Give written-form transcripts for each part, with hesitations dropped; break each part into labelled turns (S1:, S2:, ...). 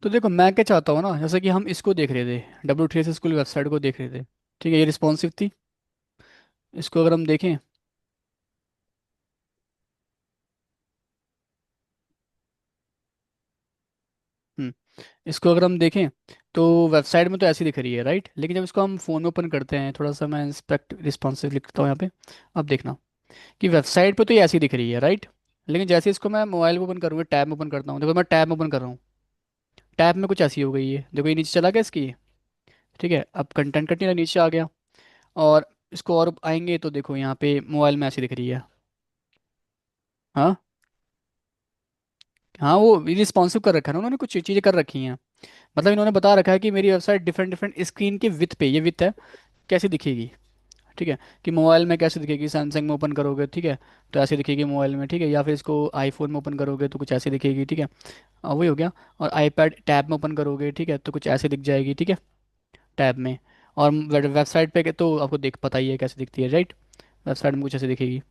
S1: तो देखो मैं क्या चाहता हूँ ना, जैसे कि हम इसको देख रहे थे, W3 स्कूल वेबसाइट को देख रहे थे। ठीक है, ये रिस्पॉन्सिव थी। इसको अगर हम देखें। हम्म इसको अगर हम देखें तो वेबसाइट में तो ऐसी दिख रही है, राइट। लेकिन जब इसको हम फ़ोन में ओपन करते हैं, थोड़ा सा मैं इंस्पेक्ट रिस्पॉन्सिव लिखता हूँ यहाँ पे। अब देखना कि वेबसाइट पे तो ये ऐसी दिख रही है, राइट। लेकिन जैसे इसको मैं मोबाइल में ओपन करूँगा, टैब में ओपन करता हूँ, देखो मैं टैब में ओपन कर रहा हूँ। टैब में कुछ ऐसी हो गई है, देखो ये नीचे चला गया इसकी। ठीक है, अब कंटेंट कंटेनर नीचे आ गया। और इसको और आएंगे तो देखो यहाँ पे मोबाइल में ऐसी दिख रही है। हाँ। हाँ, वो रिस्पॉन्सिव कर रखा है ना उन्होंने, कुछ चीज़ें कर रखी हैं। मतलब इन्होंने बता रखा है कि मेरी वेबसाइट डिफरेंट डिफरेंट स्क्रीन के विथ पे, ये विथ है, कैसे दिखेगी। ठीक है, कि मोबाइल में कैसे दिखेगी, सैमसंग में ओपन करोगे ठीक है तो ऐसे दिखेगी मोबाइल में। ठीक है, या फिर इसको आईफोन में ओपन करोगे तो कुछ ऐसे दिखेगी। ठीक है, वही हो गया। और आईपैड टैब में ओपन करोगे ठीक है तो कुछ ऐसे दिख जाएगी। ठीक है, टैब में। और वेबसाइट पे तो आपको देख पता ही है कैसे दिखती है, राइट। वेबसाइट में कुछ ऐसे दिखेगी।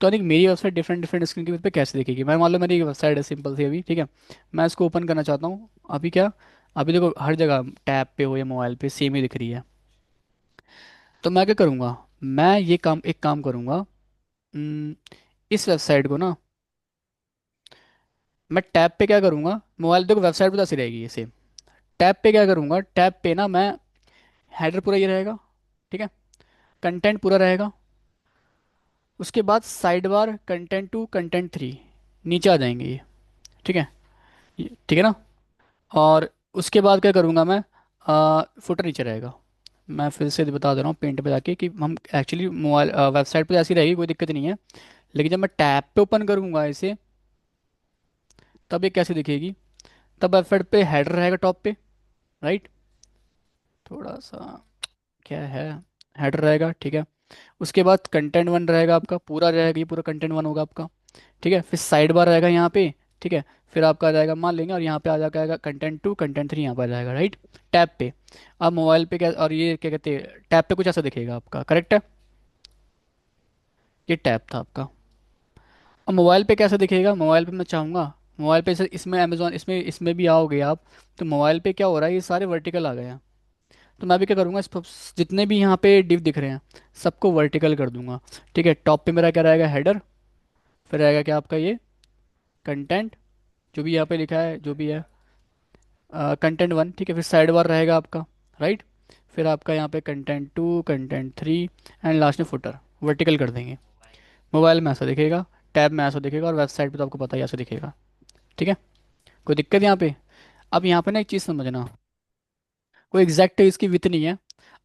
S1: तो अधिक मेरी वेबसाइट डिफरेंट डिफरेंट स्क्रीन के पे कैसे दिखेगी, मैं मान लो मेरी वेबसाइट है सिंपल सी अभी। ठीक है, मैं इसको ओपन करना चाहता हूँ अभी। क्या, अभी देखो हर जगह टैब पे हो या मोबाइल पे सेम ही दिख रही है। तो मैं क्या करूँगा, मैं ये काम, एक काम करूँगा। हम्म, इस वेबसाइट को ना, मैं टैब पे क्या करूँगा, मोबाइल देखो वेबसाइट पे तो ऐसी रहेगी ये सेम। टैब पे क्या करूँगा, टैब पे ना मैं हेडर पूरा ये रहेगा। ठीक है, कंटेंट पूरा रहेगा। उसके बाद साइड बार कंटेंट 2 कंटेंट 3 नीचे आ जाएंगे ये। ठीक है, ठीक है ना। और उसके बाद क्या करूँगा मैं, फुटर नीचे रहेगा। मैं फिर से बता दे रहा हूँ पेंट पे जाके कि हम एक्चुअली मोबाइल वेबसाइट पे ऐसी रहेगी, कोई दिक्कत नहीं है। लेकिन जब मैं टैब पे ओपन करूँगा इसे, तब ये कैसे दिखेगी। तब वेबसाइट पे हेडर रहेगा टॉप पे, राइट। थोड़ा सा क्या है, हेडर रहेगा ठीक है। उसके बाद कंटेंट 1 रहेगा आपका, पूरा रहेगा, ये पूरा कंटेंट 1 होगा आपका। ठीक है, फिर साइड बार रहेगा यहाँ पे। ठीक है, फिर आपका आ जाएगा मान लेंगे, और यहाँ पे आ जाएगा कंटेंट 2 कंटेंट 3 यहाँ पर आ जाएगा, राइट। टैब पे। अब मोबाइल पे क्या, और ये क्या कहते हैं, टैब पे कुछ ऐसा दिखेगा आपका, करेक्ट है। ये टैब था आपका। अब मोबाइल पे कैसा दिखेगा, मोबाइल पे मैं चाहूँगा, मोबाइल पे से इसमें अमेजोन, इसमें इसमें भी आओगे आप। तो मोबाइल पे क्या हो रहा है, ये सारे वर्टिकल आ गए हैं। तो मैं भी क्या करूँगा, जितने भी यहाँ पे डिव दिख रहे हैं सबको वर्टिकल कर दूंगा। ठीक है, टॉप पे मेरा क्या रहेगा, हेडर। फिर रहेगा क्या आपका ये कंटेंट, जो भी यहाँ पे लिखा है जो भी है, कंटेंट 1। ठीक है, फिर साइड बार रहेगा आपका, राइट। फिर आपका यहाँ पे कंटेंट 2 कंटेंट 3 एंड लास्ट में फुटर, वर्टिकल कर देंगे। मोबाइल में ऐसा दिखेगा, टैब में ऐसा दिखेगा, और वेबसाइट पे तो आपको पता ही ऐसा दिखेगा। ठीक है, कोई दिक्कत यहाँ पे। अब यहाँ पे ना एक चीज़ समझना, कोई एग्जैक्ट इसकी विथ नहीं है।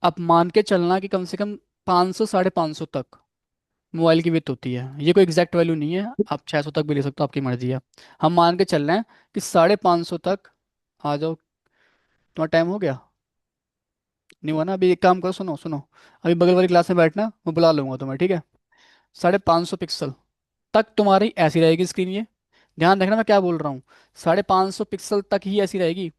S1: आप मान के चलना कि कम से कम 500 550 तक मोबाइल की विथ होती है। ये कोई एग्जैक्ट वैल्यू नहीं है, आप 600 तक भी ले सकते हो, आपकी मर्जी है। हम मान के चल रहे हैं कि 550 तक आ जाओ। तुम्हारा टाइम हो गया, नहीं हुआ ना। अभी एक काम करो, सुनो सुनो, अभी बगल वाली क्लास में बैठना, मैं बुला लूंगा तुम्हें। ठीक है, 550 पिक्सल तक तुम्हारी ऐसी रहेगी स्क्रीन ये। ध्यान रखना मैं क्या बोल रहा हूँ, 550 पिक्सल तक ही ऐसी रहेगी।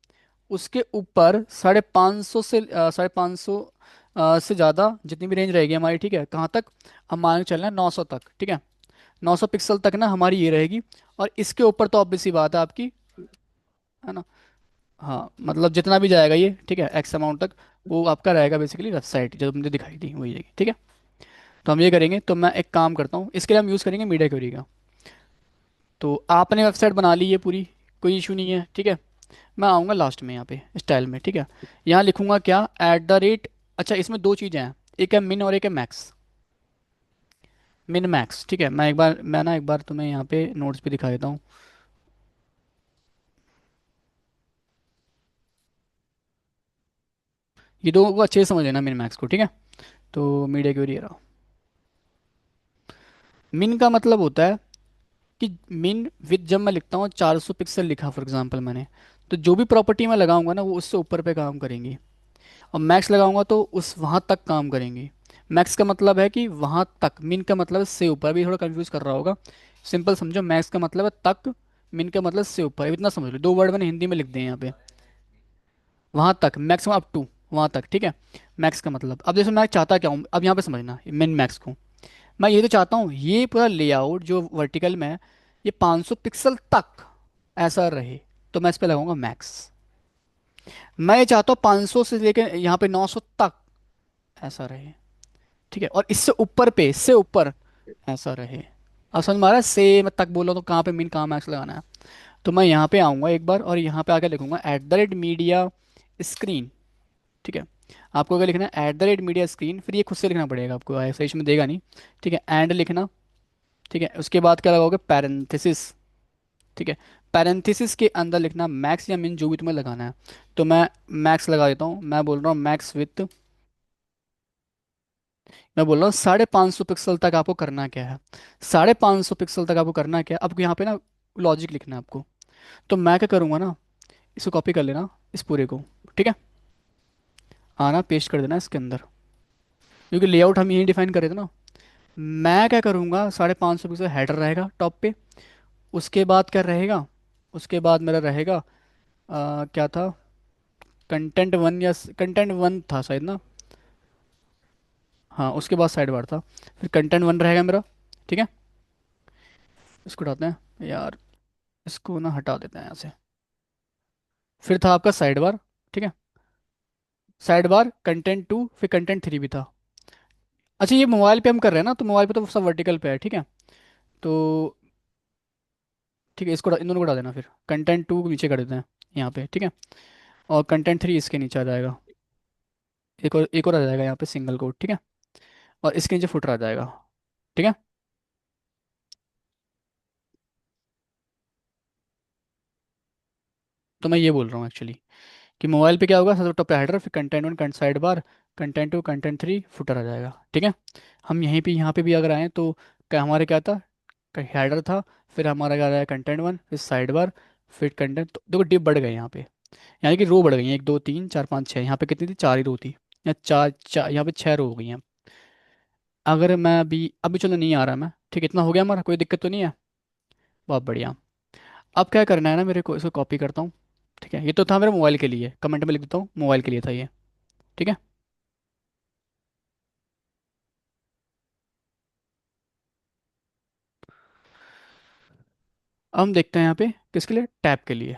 S1: उसके ऊपर 550 से 550 से ज़्यादा जितनी भी रेंज रहेगी हमारी, ठीक है, कहाँ तक, हम मान के चल रहे हैं 900 तक। ठीक है, 900 पिक्सल तक ना हमारी ये रहेगी। और इसके ऊपर तो ऑब्वियस सी बात है आपकी, है ना। हाँ, मतलब जितना भी जाएगा ये, ठीक है, एक्स अमाउंट तक, वो आपका रहेगा बेसिकली वेबसाइट जो मुझे दिखाई दी वही रहेगी। ठीक है, तो हम ये करेंगे, तो मैं एक काम करता हूँ, इसके लिए हम यूज़ करेंगे मीडिया क्वेरी का। तो आपने वेबसाइट बना ली है पूरी, कोई इशू नहीं है। ठीक है, मैं आऊँगा लास्ट में यहाँ पे स्टाइल में। ठीक है, यहाँ लिखूंगा क्या, @ अच्छा इसमें दो चीज़ें हैं, एक है मिन और एक है मैक्स। मिन मैक्स, ठीक है, मैं ना एक बार तुम्हें यहाँ पे नोट्स पे दिखा देता हूँ। ये दो को अच्छे से समझ लेना, मिन मैक्स को। ठीक है, तो मीडिया क्वेरी रहा। मिन का मतलब होता है कि मिन विथ, जब मैं लिखता हूँ 400 पिक्सल लिखा फॉर एग्जांपल मैंने, तो जो भी प्रॉपर्टी मैं लगाऊंगा ना वो उससे ऊपर पे काम करेंगी। और मैक्स लगाऊंगा तो उस वहाँ तक काम करेंगी। मैक्स का मतलब है कि वहाँ तक, मिन का मतलब है से ऊपर। भी थोड़ा कंफ्यूज कर रहा होगा, सिंपल समझो, मैक्स का मतलब है तक, मिन का मतलब से ऊपर, इतना समझ लो। दो वर्ड मैंने हिंदी में लिख दिए यहाँ पे। वहाँ तक मैक्सिमम अप टू, वहाँ तक। ठीक है, मैक्स का मतलब, अब जैसे मैं चाहता क्या हूँ, अब यहाँ पे समझना मिन मैक्स को। मैं ये तो चाहता हूँ ये पूरा लेआउट जो वर्टिकल में है, ये 500 पिक्सल तक ऐसा रहे, तो मैं इस पे लगाऊंगा मैक्स। मैं ये चाहता हूँ 500 से लेके यहाँ पे 900 तक ऐसा रहे। ठीक है, और इससे ऊपर पे, इससे ऊपर ऐसा रहे। अब समझ में आ रहा है? से मैं तक बोला तो कहाँ पे मीन, कहाँ मैक्स लगाना है। तो मैं यहाँ पे आऊँगा एक बार, और यहाँ पे आके लिखूंगा @मीडिया स्क्रीन। ठीक है, आपको अगर लिखना है @मीडिया स्क्रीन, फिर ये खुद से लिखना पड़ेगा आपको, ऐसा इसमें देगा नहीं। ठीक है, एंड लिखना। ठीक है, उसके बाद क्या लगाओगे, पैरेंथेसिस। ठीक है, पैरेंथेसिस के अंदर लिखना मैक्स या मिन, जो भी तुम्हें लगाना है। तो मैं मैक्स लगा देता हूँ, मैं बोल रहा हूँ मैक्स विथ, मैं बोल रहा हूँ 550 पिक्सल तक आपको करना क्या है। 550 पिक्सल तक आपको करना क्या है, आपको यहाँ पे ना लॉजिक लिखना है आपको। तो मैं क्या करूँगा ना, इसको कॉपी कर लेना, इस पूरे को। ठीक है, आना पेस्ट कर देना इसके अंदर, क्योंकि लेआउट हम यही डिफाइन करे थे ना। मैं क्या करूँगा, 550 पिक्सल हेडर रहेगा टॉप पे। उसके बाद क्या रहेगा, उसके बाद मेरा रहेगा क्या था, कंटेंट वन, या कंटेंट वन था शायद ना। हाँ, उसके बाद साइड बार था, फिर कंटेंट वन रहेगा मेरा। ठीक है, इसको हटाते हैं यार, इसको ना हटा देते हैं यहाँ से। फिर था आपका साइड बार। ठीक है, साइड बार कंटेंट टू, फिर कंटेंट थ्री भी था। अच्छा, ये मोबाइल पे हम कर रहे हैं ना, तो मोबाइल पे तो सब वर्टिकल पे है। ठीक है, तो ठीक है, इसको इन दोनों को हटा देना, फिर कंटेंट टू को नीचे कर देते हैं यहाँ पे। ठीक है, और कंटेंट थ्री इसके नीचे आ जाएगा, एक और आ जाएगा यहाँ पे सिंगल कोट। ठीक है, और इसके नीचे फुटर आ जाएगा। ठीक है, तो मैं ये बोल रहा हूँ एक्चुअली कि मोबाइल पे क्या होगा, सबसे टॉप पे हेडर, फिर content one side bar, content two content three footer आ जाएगा। ठीक है, हम यहीं पे यहाँ पे भी अगर आए तो क्या हमारे क्या था, हेडर था, फिर हमारा क्या आया कंटेंट वन, फिर साइड बार, फिर कंटेंट। तो देखो डिप बढ़ गए यहाँ पे, यानी कि रो बढ़ गई हैं, 1 2 3 4 5 6, यहाँ पे कितनी थी, चार ही रो थी, या चार चार, यहाँ पे 6 रो हो गई हैं। अगर मैं अभी चलो नहीं आ रहा मैं, ठीक इतना हो गया हमारा, कोई दिक्कत तो नहीं है। बहुत बढ़िया। अब क्या करना है ना मेरे को, इसको कॉपी करता हूँ। ठीक है, ये तो था मेरे मोबाइल के लिए, कमेंट में लिख देता हूँ, मोबाइल के लिए था ये। ठीक है, अब हम देखते हैं यहाँ पे किसके लिए, टैब के लिए।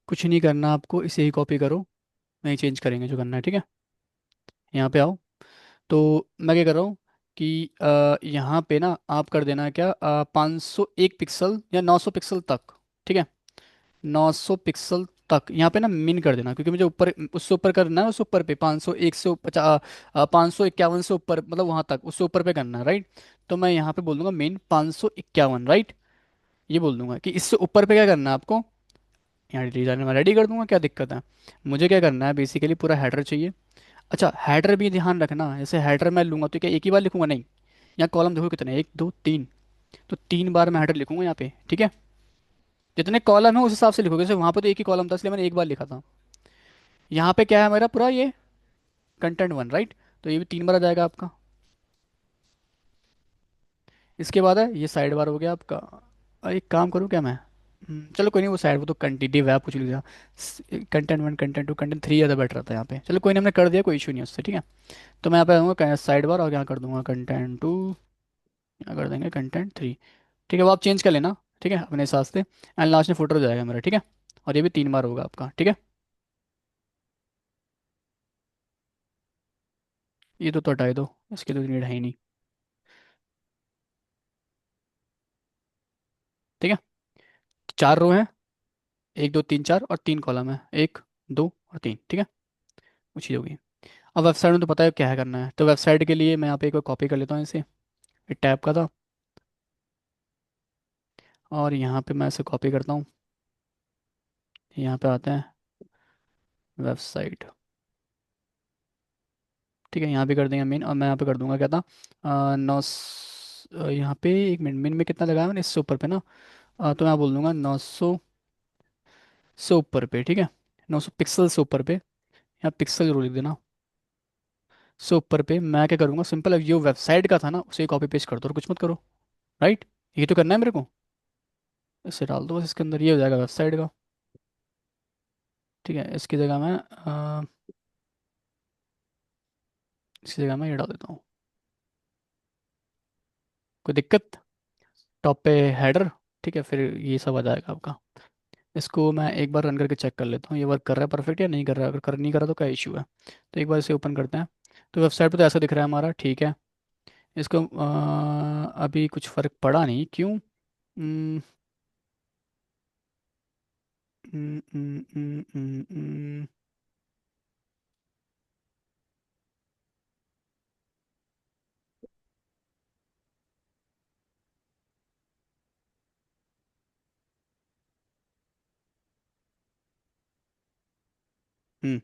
S1: कुछ नहीं करना आपको, इसे ही कॉपी करो, नहीं चेंज करेंगे जो करना है। ठीक है, यहाँ पे आओ। तो मैं क्या कर रहा हूँ कि यहाँ पे ना आप कर देना क्या, 501 पिक्सल या 900 पिक्सल तक। ठीक है, 900 पिक्सल तक यहाँ पे ना मिन कर देना, क्योंकि मुझे ऊपर, उससे ऊपर करना है, उससे ऊपर पे 501 से 551 से ऊपर, मतलब वहाँ तक उससे ऊपर पे करना है, राइट। तो मैं यहाँ पे बोल दूंगा मिन 551, राइट। ये बोल दूंगा कि इससे ऊपर पे क्या करना है आपको, यहाँ डिजाइन में रेडी कर दूंगा, क्या दिक्कत है। मुझे क्या करना है, बेसिकली पूरा हेडर चाहिए। अच्छा, हेडर भी ध्यान रखना, जैसे हेडर मैं लूंगा तो क्या एक ही बार लिखूंगा, नहीं। यहाँ कॉलम देखो कितने, 1 2 3, तो 3 बार मैं हेडर लिखूंगा यहाँ पे। ठीक है, जितने कॉलम है उस हिसाब से लिखोगे, जैसे वहाँ पे तो एक ही कॉलम था, इसलिए मैंने एक बार लिखा था। यहाँ पे क्या है मेरा पूरा ये, कंटेंट वन, राइट। तो ये भी 3 बार आ जाएगा आपका। इसके बाद है ये साइड बार हो गया आपका। एक काम करूँ क्या मैं, चलो कोई नहीं, वो साइड, वो तो कंटिन्यू है, आप कुछ लिख दिया। Content one content two content three ज़्यादा बेटर रहता है यहाँ पे, चलो कोई नहीं, हमने कर दिया, कोई इशू नहीं है उससे। ठीक है, तो मैं यहाँ पे आऊँगा साइड बार, और यहाँ कर दूंगा कंटेंट टू, यहाँ कर देंगे कंटेंट थ्री। ठीक है, वो आप चेंज कर लेना। ठीक है, अपने हिसाब से, एंड लास्ट में फोटो हो जाएगा मेरा। ठीक है, और ये भी 3 बार होगा आपका। ठीक है, ये तो हटाई दो, इसकी तो नीड है ही नहीं। ठीक है, 4 रो हैं, 1 2 3 4, और 3 कॉलम है, 1 2 और 3। ठीक है, वो चीज़ होगी। अब वेबसाइट में तो पता है क्या है करना है, तो वेबसाइट के लिए मैं यहाँ पे एक कॉपी कर लेता हूँ इसे, ये टैब का था, और यहाँ पे मैं इसे कॉपी करता हूँ, यहाँ पे आते हैं वेबसाइट। ठीक है, यहाँ पे कर देंगे मेन, और मैं यहाँ पे कर दूंगा क्या था, यहाँ पे 1 मिनट, मिन में कितना लगाया मैंने, इससे ऊपर पे ना, तो मैं बोल दूंगा 900 से ऊपर पे। ठीक है, 900 पिक्सल से ऊपर पे, यहाँ पिक्सल जरूर लिख देना, से ऊपर पे। मैं क्या करूँगा, सिंपल है, जो वेबसाइट का था ना उसे कॉपी पेस्ट कर दो, और कुछ मत करो, राइट। ये तो करना है मेरे को, इसे डाल दो बस इसके अंदर, ये हो जाएगा वेबसाइट का। ठीक है, इसकी जगह मैं इसकी जगह मैं ये डाल देता हूँ, कोई दिक्कत। टॉप पे हेडर। ठीक है, फिर ये सब आ जाएगा आपका। इसको मैं एक बार रन करके चेक कर लेता हूँ ये वर्क कर रहा है परफेक्ट या नहीं कर रहा है। अगर कर नहीं कर रहा तो क्या इशू है। तो एक बार इसे ओपन करते हैं। तो वेबसाइट पे तो ऐसा दिख रहा है हमारा, ठीक है। इसको अभी कुछ फ़र्क पड़ा नहीं, क्यों? हम्म, हम्म, हम्म, हम्म, हम्म।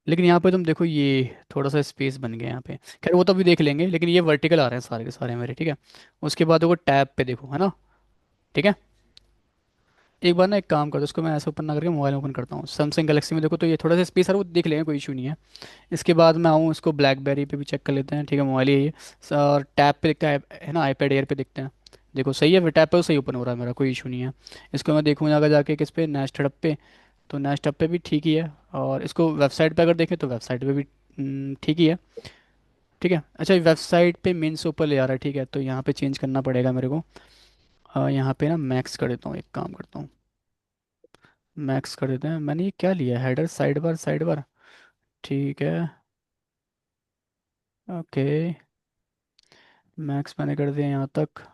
S1: लेकिन यहाँ पे तुम देखो, ये थोड़ा सा स्पेस बन गया यहाँ पे। खैर वो तो अभी देख लेंगे, लेकिन ये वर्टिकल आ रहे हैं सारे के सारे मेरे, ठीक है। उसके बाद देखो टैब पे देखो, है ना। ठीक है। एक बार ना एक काम कर दो, इसको मैं ऐसे ओपन ना करके मोबाइल में ओपन करता हूँ। सैमसंग गैलेक्सी में देखो तो ये थोड़ा सा स्पेस है, वो देख लेंगे, कोई इशू नहीं है। इसके बाद मैं आऊँ, इसको ब्लैकबेरी पे भी चेक कर लेते हैं, ठीक है। मोबाइल ही है ये। और टैब पे दिखता है ना, आईपैड एयर पे देखते हैं। देखो सही है, टैब पे तो सही ओपन हो रहा है मेरा, कोई इशू नहीं है। इसको मैं देखूँ अगर जाके किस पे, नेक्स्ट हब पे। तो नेक्स्ट हब पे भी ठीक ही है। और इसको वेबसाइट पे अगर देखें तो वेबसाइट पे भी ठीक ही है। ठीक है। अच्छा, वेबसाइट पे मेन से ऊपर ले आ रहा है, ठीक है। तो यहाँ पे चेंज करना पड़ेगा मेरे को। यहाँ पे ना मैक्स कर देता हूँ, एक काम करता हूँ। मैक्स कर देते हैं। मैंने ये क्या लिया, header side bar, side bar. ठीक है। ओके। मैक्स मैंने कर दिया यहाँ तक।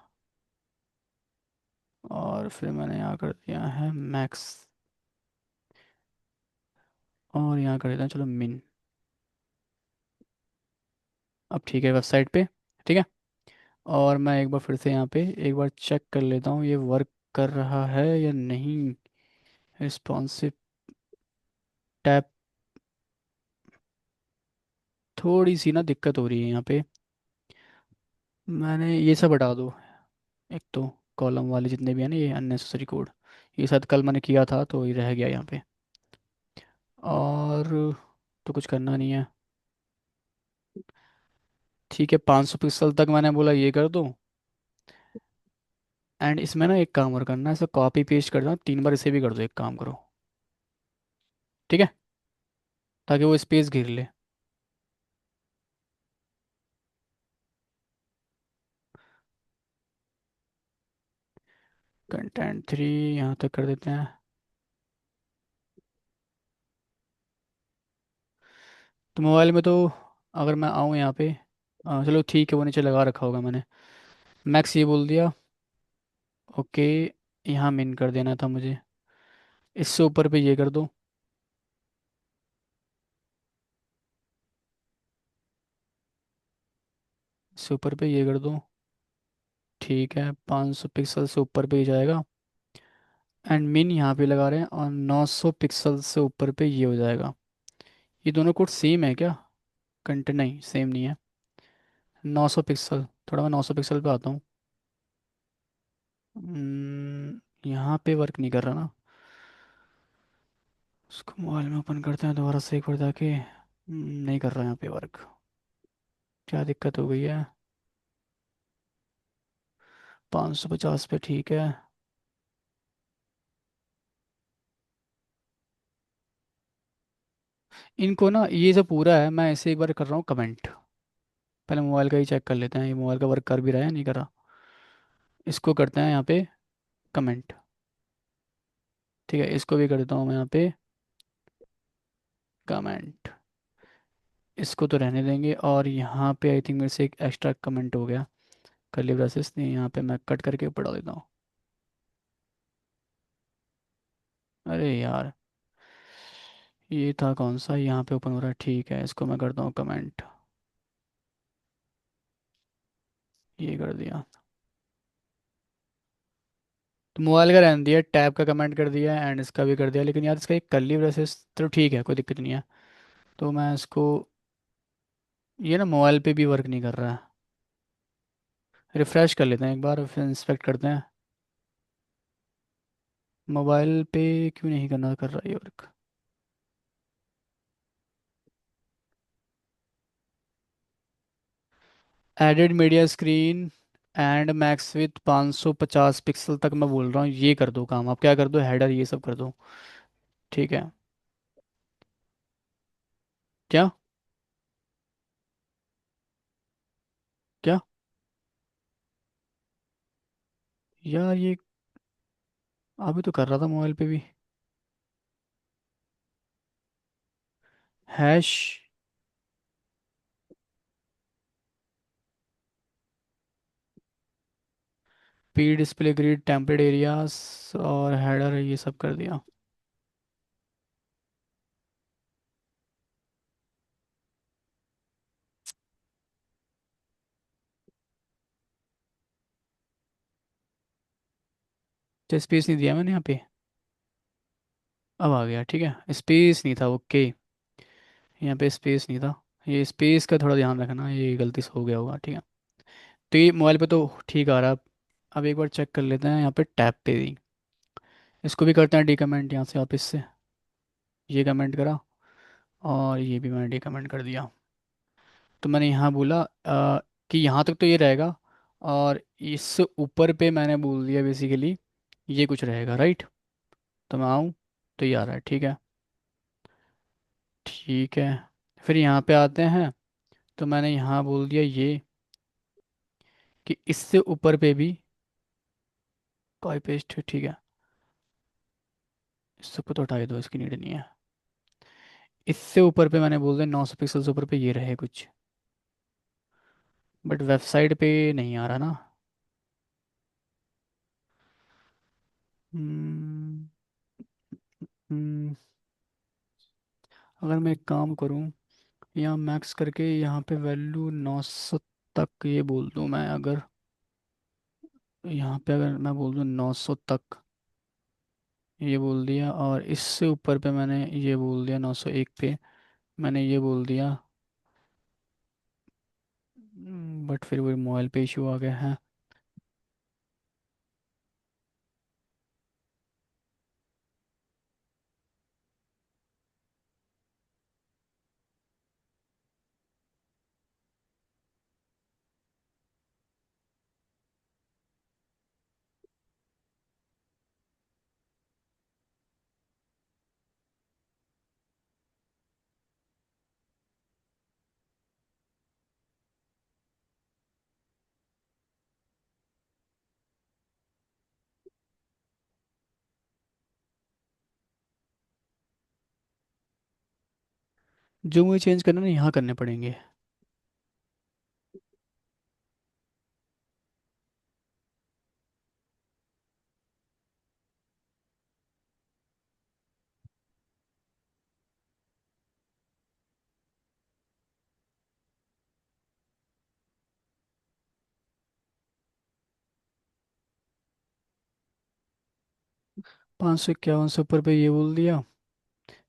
S1: और फिर मैंने यहाँ कर दिया है मैक्स। और यहाँ कर देता हूँ, चलो मिन। अब ठीक है वेबसाइट पे। ठीक है। और मैं एक बार फिर से यहाँ पे एक बार चेक कर लेता हूँ, ये वर्क कर रहा है या नहीं। Responsive tab. थोड़ी सी ना दिक्कत हो रही है यहाँ पे। मैंने ये सब हटा दो। एक तो कॉलम वाले जितने भी हैं ना, ये अननेसेसरी कोड। ये शायद कल मैंने किया था तो ये रह गया यहाँ पे। और तो कुछ करना नहीं है। ठीक है, 500 पिक्सल तक मैंने बोला ये कर दो। एंड इसमें ना एक काम और करना है, इसे कॉपी पेस्ट कर दो, 3 बार इसे भी कर दो, एक काम करो। ठीक है, ताकि वो स्पेस घेर ले। कंटेंट 3 यहाँ तक कर देते हैं। तो मोबाइल में तो अगर मैं आऊँ यहाँ पे, चलो ठीक है, वो नीचे लगा रखा होगा मैंने। मैक्स ये बोल दिया। ओके। यहाँ मिन कर देना था मुझे। इससे ऊपर पे ये कर दो। इससे ऊपर पे ये कर दो। ठीक है, 500 पिक्सल से ऊपर पे ही जाएगा। एंड मिन यहाँ पे लगा रहे हैं, और 900 पिक्सल से ऊपर पे ये हो जाएगा। ये दोनों कोड सेम है क्या? कंटेंट नहीं, सेम नहीं है। 900 पिक्सल, थोड़ा मैं 900 पिक्सल पे आता हूँ। यहाँ पे वर्क नहीं कर रहा ना। उसको मोबाइल में ओपन करते हैं दोबारा से एक बार जाके। नहीं कर रहा यहाँ पे वर्क। क्या दिक्कत हो गई है? 550 पे ठीक है। इनको ना, ये जो पूरा है, मैं इसे एक बार कर रहा हूँ कमेंट। पहले मोबाइल का ही चेक कर लेते हैं, ये मोबाइल का वर्क कर भी रहा है या नहीं कर रहा। इसको करते हैं यहाँ पे कमेंट। ठीक है, इसको भी कर देता हूँ मैं यहाँ पे कमेंट। इसको तो रहने देंगे, और यहाँ पे आई थिंक मेरे से एक एक्स्ट्रा कमेंट हो गया। कर्ली ब्रेसेस नहीं, यहाँ पे मैं कट करके पढ़ा देता हूँ। अरे यार, ये था कौन सा, यहाँ पे ओपन हो रहा है, ठीक है। इसको मैं करता हूँ कमेंट। ये कर दिया। तो मोबाइल का रहने दिया, टैब का कमेंट कर दिया, एंड इसका भी कर दिया। लेकिन यार इसका एक कर्ली ब्रेसेस तो ठीक है, कोई दिक्कत नहीं है। तो मैं इसको, ये ना मोबाइल पे भी वर्क नहीं कर रहा है। रिफ़्रेश कर लेते हैं एक बार, फिर इंस्पेक्ट करते हैं। मोबाइल पे क्यों नहीं करना, कर रहा है ये work. Added media screen and max with 550 pixel तक मैं बोल रहा हूँ, ये कर दो काम। आप क्या कर दो, हेडर ये सब कर दो। ठीक है। क्या? क्या? यार ये अभी तो कर रहा था मोबाइल पे भी। Hash P display grid template areas और हेडर ये सब कर दिया। तो स्पेस नहीं दिया मैंने यहाँ पे। अब आ गया, ठीक है, स्पेस नहीं था, ओके। यहाँ पे स्पेस नहीं था। ये स्पेस का थोड़ा ध्यान रखना, ये गलती से हो गया होगा, ठीक है। तो ये मोबाइल पे तो ठीक आ रहा है। अब एक बार चेक कर लेते हैं यहाँ पे टैब पे भी। इसको भी करते हैं डीकमेंट यहाँ से वापस से। ये कमेंट करा और ये भी मैंने डीकमेंट कर दिया। तो मैंने यहाँ बोला कि यहाँ तक तो ये रहेगा, और इस ऊपर पे मैंने बोल दिया बेसिकली ये कुछ रहेगा, राइट। तो मैं आऊँ तो ये आ रहा है, ठीक है। ठीक है, फिर यहाँ पे आते हैं। तो मैंने यहाँ बोल दिया ये कि इससे ऊपर पे भी कॉपी पेस्ट, ठीक है। इससे ऊपर तो हटा ही दो, इसकी नीड नहीं है। इससे ऊपर पे मैंने बोल दिया 900 पिक्सल से ऊपर पे ये रहे कुछ। बट वेबसाइट पे नहीं आ रहा ना। हम्म, हम्म, अगर मैं एक काम करूँ, यहाँ मैक्स करके यहाँ पे वैल्यू 900 तक ये बोल दूँ मैं, अगर यहाँ पे अगर मैं बोल दूँ 900 तक ये बोल दिया, और इससे ऊपर पे मैंने ये बोल दिया 901 पे मैंने ये बोल दिया। बट फिर वही मोबाइल पे इशू आ गया है। जो मुझे चेंज करना ना यहाँ करने पड़ेंगे। 551 से ऊपर पे ये बोल दिया।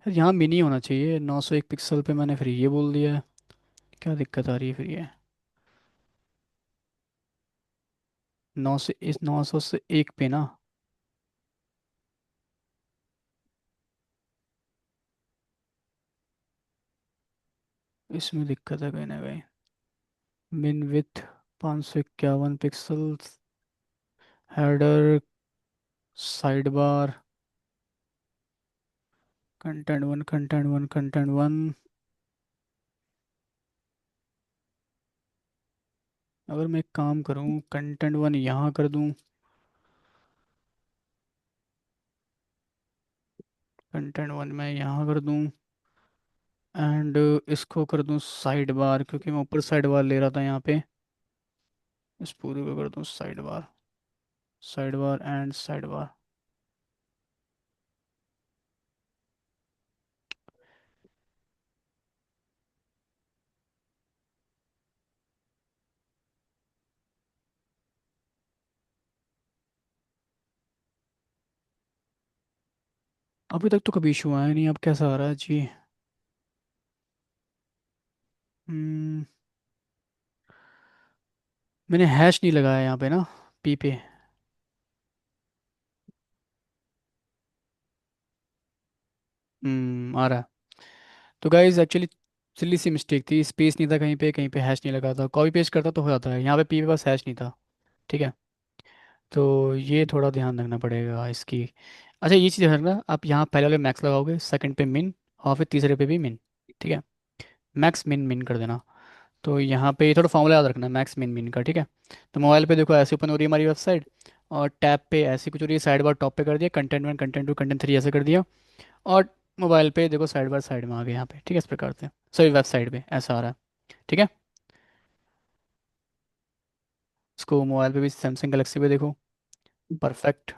S1: यार यहाँ मिनी होना चाहिए, 901 पिक्सल पे मैंने फिर ये बोल दिया है। क्या दिक्कत आ रही है फिर ये। 900 से 1 पे ना। इसमें दिक्कत है कहीं ना कहीं। मिन with 551 pixel. Header, side bar, content one, content one, content one. अगर मैं एक काम करूँ कंटेंट वन यहाँ कर दूँ, कंटेंट वन मैं यहाँ कर दूँ, एंड इसको कर दूँ साइड बार, क्योंकि मैं ऊपर साइड बार ले रहा था यहाँ पे। इस पूरे को कर दूँ side bar, side bar and side bar. अभी तक तो कभी इशू आया नहीं, अब कैसा आ रहा है जी। हम्म, मैंने हैश नहीं लगाया यहाँ पे ना, पी पे। आ रहा है। तो गाइज एक्चुअली सिली सी मिस्टेक थी, स्पेस नहीं था कहीं पे, कहीं पे हैश नहीं लगा था, कॉपी पेस्ट करता तो हो जाता है, यहाँ पे पी पे बस हैश नहीं था, ठीक है। तो ये थोड़ा ध्यान रखना पड़ेगा इसकी। अच्छा ये चीज़ ध्यान रखना, आप यहाँ पहले वाले मैक्स लगाओगे, सेकंड पे मिन, और फिर तीसरे पे भी मिन, ठीक है। मैक्स मिन मिन कर देना। तो यहाँ पे थोड़ा फॉर्मूला याद रखना मैक्स मिन मिन का, ठीक है। तो मोबाइल पे देखो ऐसे ओपन हो रही है हमारी वेबसाइट, और टैब पे ऐसे कुछ हो रही है, साइड बार टॉप पे कर दिया, content one content two content three ऐसे कर दिया। और मोबाइल पे देखो साइड बार साइड में आ गए यहाँ पे, ठीक है, इस प्रकार से सॉरी वेबसाइट पे ऐसा आ रहा है। ठीक है। इसको मोबाइल पे भी सैमसंग गलेक्सी पे देखो, परफेक्ट।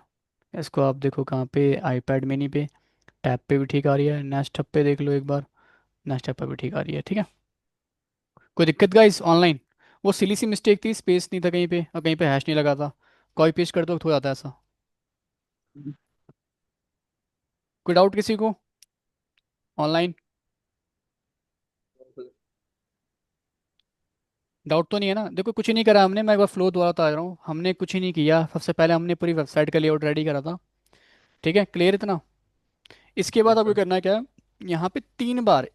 S1: इसको आप देखो कहाँ पे, आईपैड मिनी पे, टैब पे भी ठीक आ रही है, नेक्स्ट पे देख लो एक बार, नेक्स्ट पे भी ठीक आ रही है। ठीक है। कोई दिक्कत गाइस ऑनलाइन? वो सिली सी मिस्टेक थी, स्पेस नहीं था कहीं पे और कहीं पे हैश नहीं लगा था, कॉपी पेस्ट कर दो तो हो जाता है ऐसा। कोई डाउट किसी को ऑनलाइन? डाउट तो नहीं है ना? देखो कुछ ही नहीं करा हमने, मैं एक बार फ्लो दोबारा बता रहा हूँ, हमने कुछ ही नहीं किया। सबसे पहले हमने पूरी वेबसाइट का लेआउट रेडी करा था। ठीक है, क्लियर इतना? इसके बाद
S2: यस
S1: आपको
S2: सर।
S1: करना है क्या, यहाँ पे 3 बार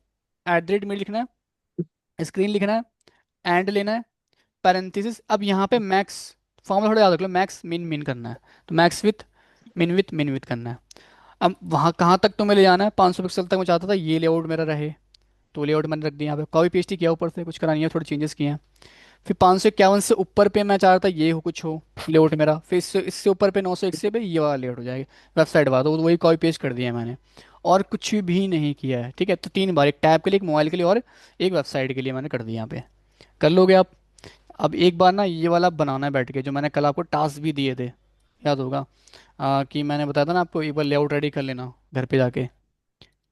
S1: @ में लिखना है, स्क्रीन लिखना है, एंड लेना है, पैरेंथेसिस। अब यहाँ पे मैक्स फॉर्मूला थोड़ा याद रख लो, मैक्स मिन मिन करना है, तो मैक्स विथ मिन विथ करना है। अब वहाँ कहाँ तक तुम्हें ले जाना है, 500 पिक्सल तक मैं चाहता था ये लेआउट मेरा रहे, तो लेआउट मैंने रख दिया यहाँ पे, कॉपी पेस्ट ही किया, ऊपर से कुछ करा नहीं है, थोड़े चेंजेस किए हैं। फिर 551 से ऊपर पे मैं चाह रहा था ये हो कुछ हो लेआउट मेरा, फिर इससे इससे ऊपर पे 901 से पे ये वाला लेआउट हो जाएगा वेबसाइट वाला, तो वही कॉपी पेस्ट कर दिया है मैंने, और कुछ भी नहीं किया है। ठीक है, तो 3 बार, एक टैब के लिए, एक मोबाइल के लिए, और एक वेबसाइट के लिए मैंने कर दिया यहाँ पे। कर लोगे आप? अब एक बार ना ये वाला बनाना है बैठ के, जो मैंने कल आपको टास्क भी दिए थे, याद होगा, कि मैंने बताया था ना आपको, एक बार लेआउट रेडी कर लेना घर पे जाके।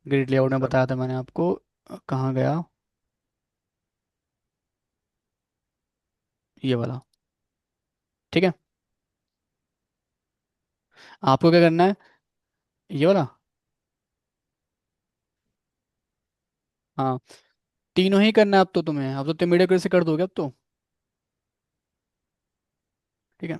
S1: ग्रिड लेआउट
S2: यस
S1: में
S2: सर।
S1: बताया था मैंने आपको, कहाँ गया ये वाला। ठीक है, आपको क्या करना है, ये वाला। हाँ, तीनों ही करना है अब तो तुम्हें, अब तो तुम मीडिया से कर दोगे अब तो। ठीक है।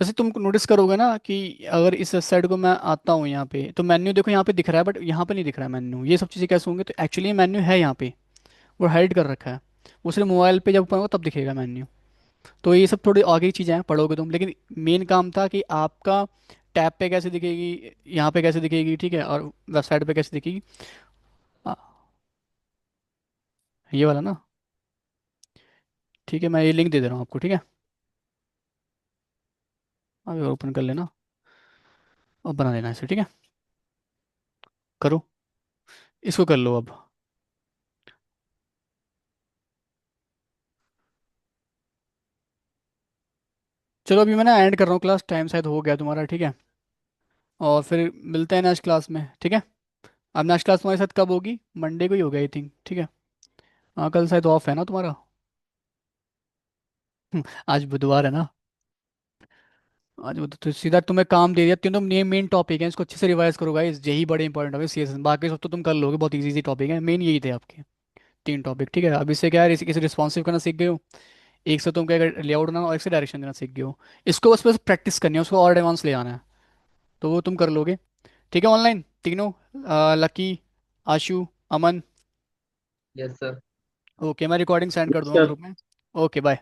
S1: वैसे तुम नोटिस करोगे ना कि अगर इस साइड को मैं आता हूँ यहाँ पे, तो मेन्यू देखो यहाँ पे दिख रहा है, बट यहाँ पे नहीं दिख रहा है मेन्यू, ये सब चीज़ें कैसे होंगे, तो एक्चुअली मेन्यू है यहाँ पे, वो हाइड कर रखा है, वो सिर्फ मोबाइल पे जब ओपन होगा तब दिखेगा मेन्यू। तो ये सब थोड़ी आगे की चीज़ें हैं, पढ़ोगे तुम, लेकिन मेन काम था कि आपका टैब पे कैसे दिखेगी, यहाँ पे कैसे दिखेगी, ठीक है, और वेबसाइट पे कैसे दिखेगी। आ, ये वाला ना, ठीक है, मैं ये लिंक दे दे रहा हूँ आपको, ठीक है, अभी ओपन कर लेना और बना लेना इसे। ठीक है, करो, इसको कर लो अब। चलो अभी मैं ना एंड कर रहा हूँ क्लास, टाइम शायद हो गया तुम्हारा, ठीक है, और फिर मिलते हैं नेक्स्ट क्लास में, ठीक है। अब नेक्स्ट क्लास तुम्हारे साथ कब होगी, मंडे को ही होगा आई थिंक, ठीक है। हाँ, कल शायद ऑफ है ना तुम्हारा। आज बुधवार है ना। आज तो सीधा तुम्हें काम दे दिया, तीनों मेन मेन टॉपिक हैं, इसको अच्छे से रिवाइज करो गाइस, यही बड़े इंपॉर्टेंट टॉपिक, सीएस बाकी सब तो तुम कर लोगे, बहुत इजी इजी टॉपिक है, मेन यही थे आपके 3 टॉपिक। ठीक है, अब इससे क्या है, इसे रिस्पॉन्सिव करना सीख गए हो, एक से तुम क्या लेआउट बनाना और एक से डायरेक्शन देना सीख गए हो। इसको बस बस प्रैक्टिस करनी है, उसको और एडवांस ले जाना है, तो वो तुम कर लोगे। ठीक है, ऑनलाइन तीनों, Lucky, Ashu, Aman.
S2: Yes sir.
S1: Okay, मैं रिकॉर्डिंग सेंड कर दूंगा
S2: सर।
S1: ग्रुप में। Okay bye.